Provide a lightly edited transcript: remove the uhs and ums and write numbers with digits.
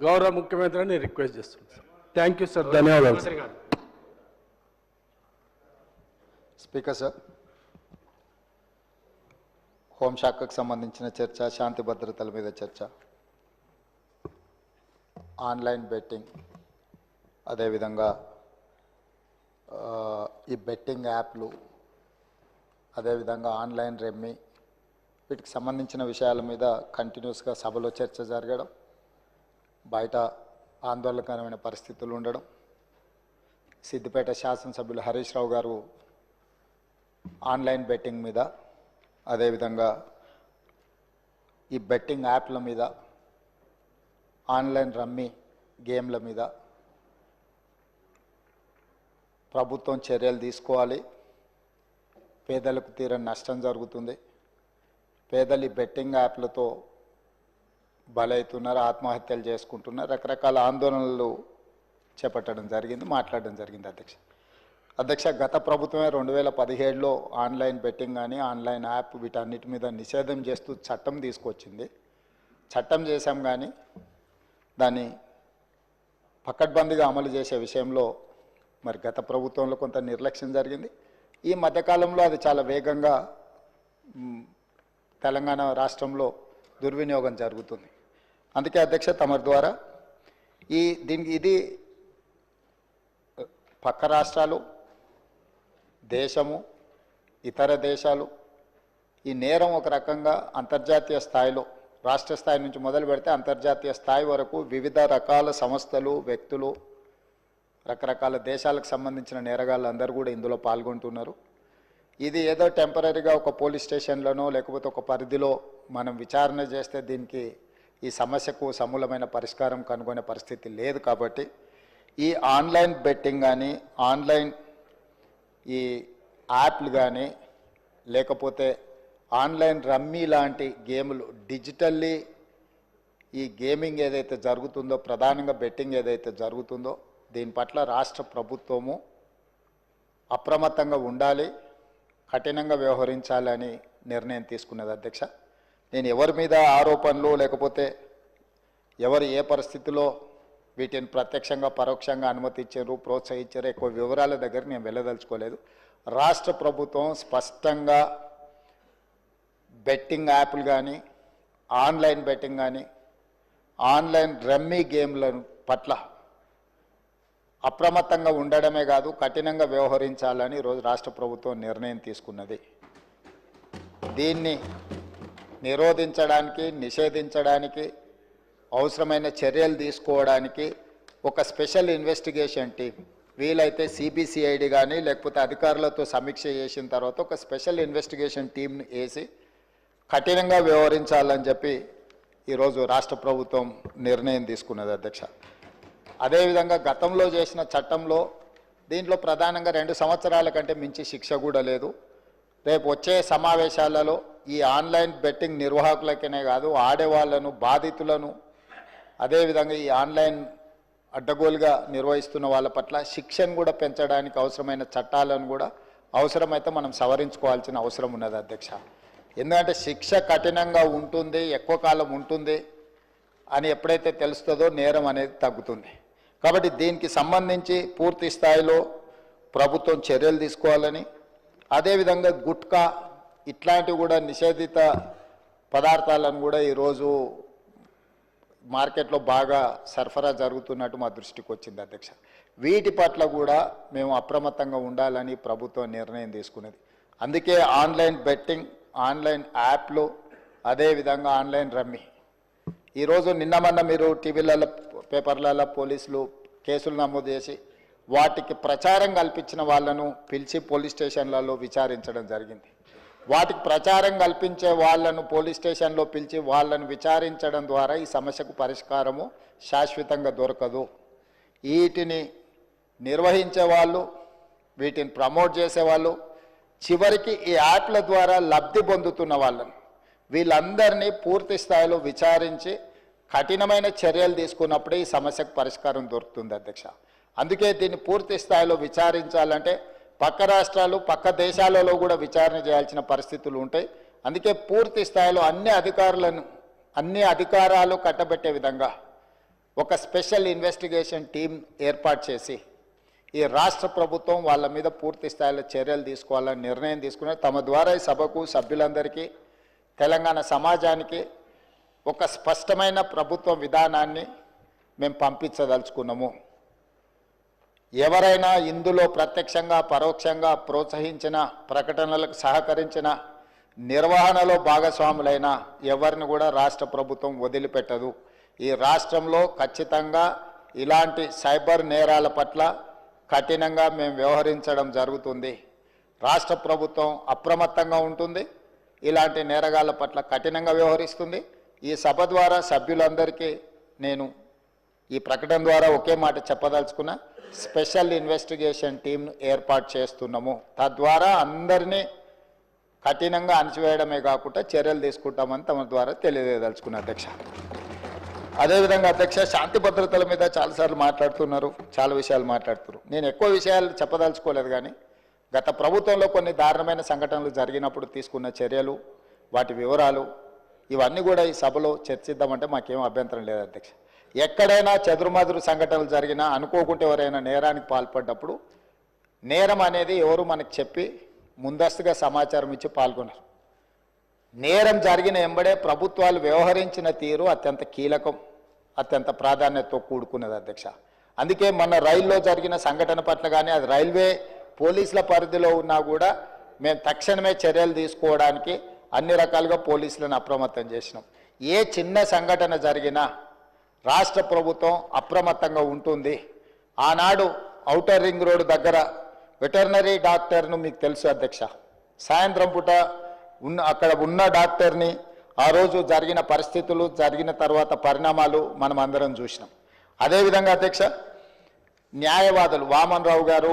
గౌరవ ముఖ్యమంత్రిని రిక్వెస్ట్ చేస్తున్నాను. థ్యాంక్ యూ సార్, ధన్యవాదాలు సార్. స్పీకర్ సార్, హోంశాఖకు సంబంధించిన చర్చ, శాంతి భద్రతల మీద చర్చ, ఆన్లైన్ బెట్టింగ్, అదేవిధంగా ఈ బెట్టింగ్ యాప్లు, అదేవిధంగా ఆన్లైన్ రెమ్మీ, వీటికి సంబంధించిన విషయాల మీద కంటిన్యూస్గా సభలో చర్చ జరగడం, బయట ఆందోళనకరమైన పరిస్థితులు ఉండడం, సిద్దిపేట శాసనసభ్యులు హరీష్ రావు గారు ఆన్లైన్ బెట్టింగ్ మీద, అదేవిధంగా ఈ బెట్టింగ్ యాప్ల మీద, ఆన్లైన్ రమ్మీ గేమ్ల మీద ప్రభుత్వం చర్యలు తీసుకోవాలి. పేదలకు తీరని నష్టం జరుగుతుంది. పేదలు ఈ బెట్టింగ్ యాప్లతో బలవుతున్నారు, ఆత్మహత్యలు చేసుకుంటున్నారు, రకరకాల ఆందోళనలు చేపట్టడం జరిగింది, మాట్లాడడం జరిగింది. అధ్యక్ష, గత ప్రభుత్వమే 2017లో ఆన్లైన్ బెట్టింగ్ కానీ ఆన్లైన్ యాప్ వీటన్నిటి మీద నిషేధం చేస్తూ చట్టం తీసుకొచ్చింది. చట్టం చేశాం కానీ దాన్ని పకడ్బందీగా అమలు చేసే విషయంలో మరి గత ప్రభుత్వంలో కొంత నిర్లక్ష్యం జరిగింది. ఈ మధ్యకాలంలో అది చాలా వేగంగా తెలంగాణ రాష్ట్రంలో దుర్వినియోగం జరుగుతుంది. అందుకే అధ్యక్ష, తమ ద్వారా ఇది పక్క రాష్ట్రాలు, దేశము, ఇతర దేశాలు ఈ నేరం ఒక రకంగా అంతర్జాతీయ స్థాయిలో, రాష్ట్ర స్థాయి నుంచి మొదలు పెడితే అంతర్జాతీయ స్థాయి వరకు వివిధ రకాల సంస్థలు, వ్యక్తులు, రకరకాల దేశాలకు సంబంధించిన నేరగాళ్ళు అందరూ కూడా ఇందులో పాల్గొంటున్నారు. ఇది ఏదో టెంపరీగా ఒక పోలీస్ స్టేషన్లోనో లేకపోతే ఒక పరిధిలో మనం విచారణ చేస్తే దీనికి ఈ సమస్యకు సమూలమైన పరిష్కారం కనుగొనే పరిస్థితి లేదు. కాబట్టి ఈ ఆన్లైన్ బెట్టింగ్ కానీ, ఆన్లైన్ ఈ యాప్లు కానీ, లేకపోతే ఆన్లైన్ రమ్మీ లాంటి గేములు, డిజిటల్లీ ఈ గేమింగ్ ఏదైతే జరుగుతుందో, ప్రధానంగా బెట్టింగ్ ఏదైతే జరుగుతుందో, దీని పట్ల రాష్ట్ర ప్రభుత్వము అప్రమత్తంగా ఉండాలి, కఠినంగా వ్యవహరించాలని నిర్ణయం తీసుకున్నది. అధ్యక్ష, నేను ఎవరి మీద ఆరోపణలు లేకపోతే ఎవరు ఏ పరిస్థితిలో వీటిని ప్రత్యక్షంగా పరోక్షంగా అనుమతించారు, ప్రోత్సహించారు, ఎక్కువ వివరాల దగ్గర నేను వెళ్ళదలుచుకోలేదు. రాష్ట్ర ప్రభుత్వం స్పష్టంగా బెట్టింగ్ యాప్లు కానీ, ఆన్లైన్ బెట్టింగ్ కానీ, ఆన్లైన్ రమ్మీ గేమ్ల పట్ల అప్రమత్తంగా ఉండడమే కాదు, కఠినంగా వ్యవహరించాలని ఈరోజు రాష్ట్ర ప్రభుత్వం నిర్ణయం తీసుకున్నది. దీన్ని నిరోధించడానికి, నిషేధించడానికి అవసరమైన చర్యలు తీసుకోవడానికి ఒక స్పెషల్ ఇన్వెస్టిగేషన్ టీం, వీలైతే సిబిసిఐడి కానీ లేకపోతే అధికారులతో సమీక్ష చేసిన తర్వాత ఒక స్పెషల్ ఇన్వెస్టిగేషన్ టీంని వేసి కఠినంగా వ్యవహరించాలని చెప్పి ఈరోజు రాష్ట్ర ప్రభుత్వం నిర్ణయం తీసుకున్నది. అధ్యక్ష, అదేవిధంగా గతంలో చేసిన చట్టంలో దీంట్లో ప్రధానంగా 2 సంవత్సరాల కంటే మించి శిక్ష కూడా లేదు. రేపు వచ్చే సమావేశాలలో ఈ ఆన్లైన్ బెట్టింగ్ నిర్వాహకులకనే కాదు, ఆడేవాళ్లను, బాధితులను, అదేవిధంగా ఈ ఆన్లైన్ అడ్డగోలుగా నిర్వహిస్తున్న వాళ్ళ పట్ల శిక్షను కూడా పెంచడానికి అవసరమైన చట్టాలను కూడా అవసరమైతే మనం సవరించుకోవాల్సిన అవసరం ఉన్నది. అధ్యక్ష, ఎందుకంటే శిక్ష కఠినంగా ఉంటుంది, ఎక్కువ కాలం ఉంటుంది అని ఎప్పుడైతే తెలుస్తుందో నేరం అనేది తగ్గుతుంది. కాబట్టి దీనికి సంబంధించి పూర్తి స్థాయిలో ప్రభుత్వం చర్యలు తీసుకోవాలని, అదేవిధంగా గుట్కా ఇట్లాంటివి కూడా నిషేధిత పదార్థాలను కూడా ఈరోజు మార్కెట్లో బాగా సరఫరా జరుగుతున్నట్టు మా దృష్టికి వచ్చింది. అధ్యక్ష, వీటి పట్ల కూడా మేము అప్రమత్తంగా ఉండాలని ప్రభుత్వం నిర్ణయం తీసుకున్నది. అందుకే ఆన్లైన్ బెట్టింగ్, ఆన్లైన్ యాప్లు, అదేవిధంగా ఆన్లైన్ రమ్మీ, ఈరోజు నిన్న మీరు టీవీలలో, పేపర్లలో పోలీసులు కేసులు నమోదు చేసి వాటికి ప్రచారం కల్పించిన వాళ్ళను పిలిచి పోలీస్ స్టేషన్లలో విచారించడం జరిగింది. వాటికి ప్రచారం కల్పించే వాళ్ళను పోలీస్ స్టేషన్లో పిలిచి వాళ్ళను విచారించడం ద్వారా ఈ సమస్యకు పరిష్కారము శాశ్వతంగా దొరకదు. వీటిని నిర్వహించే వాళ్ళు, వీటిని ప్రమోట్ చేసేవాళ్ళు, చివరికి ఈ యాప్ల ద్వారా లబ్ధి పొందుతున్న వాళ్ళను, వీళ్ళందరినీ పూర్తి స్థాయిలో విచారించి కఠినమైన చర్యలు తీసుకున్నప్పుడే ఈ సమస్యకు పరిష్కారం దొరుకుతుంది. అధ్యక్ష, అందుకే దీన్ని పూర్తి స్థాయిలో విచారించాలంటే పక్క రాష్ట్రాలు, పక్క దేశాలలో కూడా విచారణ చేయాల్సిన పరిస్థితులు ఉంటాయి. అందుకే పూర్తి స్థాయిలో అన్ని అధికారాలు కట్టబెట్టే విధంగా ఒక స్పెషల్ ఇన్వెస్టిగేషన్ టీం ఏర్పాటు చేసి ఈ రాష్ట్ర ప్రభుత్వం వాళ్ళ మీద పూర్తి స్థాయిలో చర్యలు తీసుకోవాలని నిర్ణయం తీసుకున్నారు. తమ ద్వారా ఈ సభకు సభ్యులందరికీ తెలంగాణ సమాజానికి ఒక స్పష్టమైన ప్రభుత్వ విధానాన్ని మేము పంపించదలుచుకున్నాము. ఎవరైనా ఇందులో ప్రత్యక్షంగా పరోక్షంగా ప్రోత్సహించిన, ప్రకటనలకు సహకరించిన, నిర్వహణలో భాగస్వాములైన ఎవరిని కూడా రాష్ట్ర ప్రభుత్వం వదిలిపెట్టదు. ఈ రాష్ట్రంలో ఖచ్చితంగా ఇలాంటి సైబర్ నేరాల పట్ల కఠినంగా మేము వ్యవహరించడం జరుగుతుంది. రాష్ట్ర ప్రభుత్వం అప్రమత్తంగా ఉంటుంది, ఇలాంటి నేరగాళ్ల పట్ల కఠినంగా వ్యవహరిస్తుంది. ఈ సభ ద్వారా సభ్యులందరికీ నేను ఈ ప్రకటన ద్వారా ఒకే మాట చెప్పదలుచుకున్నా, స్పెషల్ ఇన్వెస్టిగేషన్ టీంను ఏర్పాటు చేస్తున్నాము. తద్వారా అందరినీ కఠినంగా అణచివేయడమే కాకుండా చర్యలు తీసుకుంటామని తమ ద్వారా తెలియజేయదలుచుకున్నా అధ్యక్ష. అదేవిధంగా అధ్యక్ష, శాంతి భద్రతల మీద చాలాసార్లు మాట్లాడుతున్నారు, చాలా విషయాలు మాట్లాడుతున్నారు. నేను ఎక్కువ విషయాలు చెప్పదలుచుకోలేదు, కానీ గత ప్రభుత్వంలో కొన్ని దారుణమైన సంఘటనలు జరిగినప్పుడు తీసుకున్న చర్యలు, వాటి వివరాలు ఇవన్నీ కూడా ఈ సభలో చర్చిద్దామంటే మాకేం అభ్యంతరం లేదు అధ్యక్ష. ఎక్కడైనా చెదురుమదురు సంఘటనలు జరిగినా, అనుకోకుంటే ఎవరైనా నేరానికి పాల్పడ్డప్పుడు నేరం అనేది ఎవరు మనకు చెప్పి ముందస్తుగా సమాచారం ఇచ్చి పాల్గొన్నారు. నేరం జరిగిన ఎంబడే ప్రభుత్వాలు వ్యవహరించిన తీరు అత్యంత కీలకం, అత్యంత ప్రాధాన్యతతో కూడుకున్నది అధ్యక్ష. అందుకే మన రైల్లో జరిగిన సంఘటన పట్ల కానీ, అది రైల్వే పోలీసుల పరిధిలో ఉన్నా కూడా మేము తక్షణమే చర్యలు తీసుకోవడానికి అన్ని రకాలుగా పోలీసులను అప్రమత్తం చేసినాం. ఏ చిన్న సంఘటన జరిగినా రాష్ట్ర ప్రభుత్వం అప్రమత్తంగా ఉంటుంది. ఆనాడు ఔటర్ రింగ్ రోడ్ దగ్గర వెటర్నరీ డాక్టర్ను మీకు తెలుసు అధ్యక్ష, సాయంత్రం పూట అక్కడ ఉన్న డాక్టర్ని ఆ రోజు జరిగిన పరిస్థితులు, జరిగిన తర్వాత పరిణామాలు మనం అందరం చూసినాం. అదేవిధంగా అధ్యక్ష, న్యాయవాదులు వామన్ రావు గారు